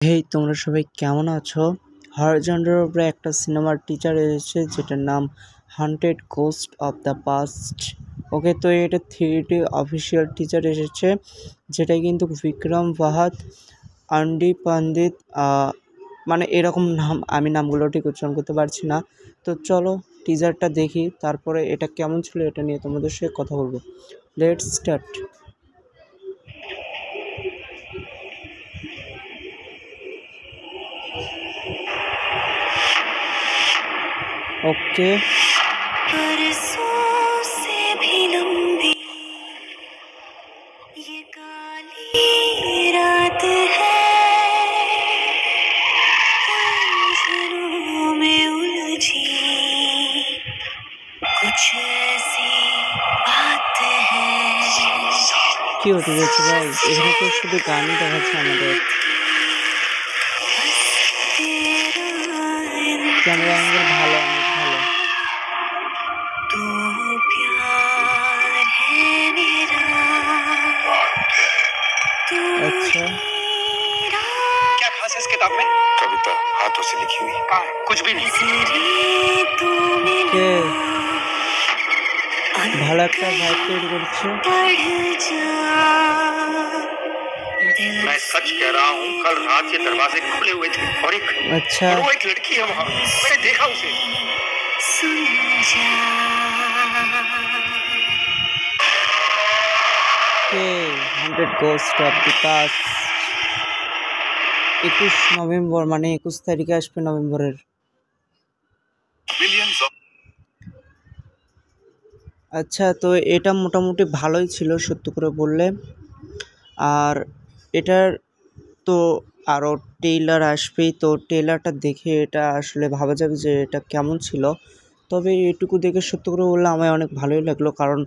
হেই, তোমরা সবাই কেমন আছো? হরর জনরার উপরে একটা সিনেমার টিজার এসেছে যেটার নাম haunted ghost of the past. Okay, তো এটা 3D অফিসিয়াল টিজার এসেছে, যেটা কিন্তু বিক্রম ফাহাদ, আন্ডি পণ্ডিত, মানে এরকম নাম, আমি নামগুলো ঠিক উচ্চারণ করতে পারছি না। তো চলো টিজারটা দেখি, তারপরে এটা কেমন ছিল এটা নিয়ে তোমাদের সাথে কথা বলবো। Let's start. ओके, बरसों से भी लंबी ये काली रात है, उलझनों में उलझी कुछ ऐसी बात है। কি হতে যাচ্ছে ভাই? এখানে তো শুধু গানই দেখাচ্ছে আমাদের। ক্যামেরা অ্যাঙ্গেল ভালো, অনেক ভালো। तू प्यार है मेरा, तू अच्छा, मेरा क्या खास है इस किताब में? कविता हाथों से लिखी हुई। कहाँ? कुछ भी नहीं। नजरें तू কে मिला ভালো একটা ভাইব তৈরি করছে। पढ़ जा दिल मैं सच कह रहा हूँ, कल रात ये दरवाजे खुले हुए थे और আচ্ছা, वो एक लड़की है वहाँ, मैंने देखा उसे। सुन जा। কে haunted ghost of the past 21 November, মানে 21 তারিখে আসবে নভেম্বরের। Millions of আচ্ছা, তো এটা মোটামুটি ভালোই ছিল সত্যি করে বললে। আর এটার তো আরও ট্রেইলার আসবেই, তো ট্রেইলারটা দেখে এটা আসলে ভাবা যাবে যে এটা কেমন ছিল। তবে এটুকু দেখে সত্যি করে বললে আমার অনেক ভালোই লাগলো, কারণ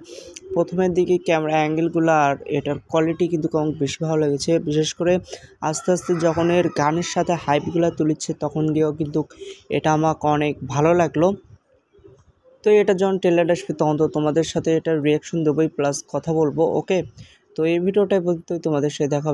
প্রথমের দিকে ক্যামেরা অ্যাঙ্গেলগুলো আর এটার কোয়ালিটি কিন্তু অনেক বেশি ভালো লেগেছে। বিশেষ করে আস্তে আস্তে যখন এর গানের সাথে হাইপগুলো তুলিচ্ছে তখন গিয়েও কিন্তু এটা আমাকে অনেক ভালো লাগলো। তো এটা যখন ট্রেলার আসবে তখন তো তোমাদের সাথে এটার রিয়াকশন দেবোই, প্লাস কথা বলবো। ওকে, তো এই ভিডিওটাই বলতে তোমাদের সাথে দেখা হবে।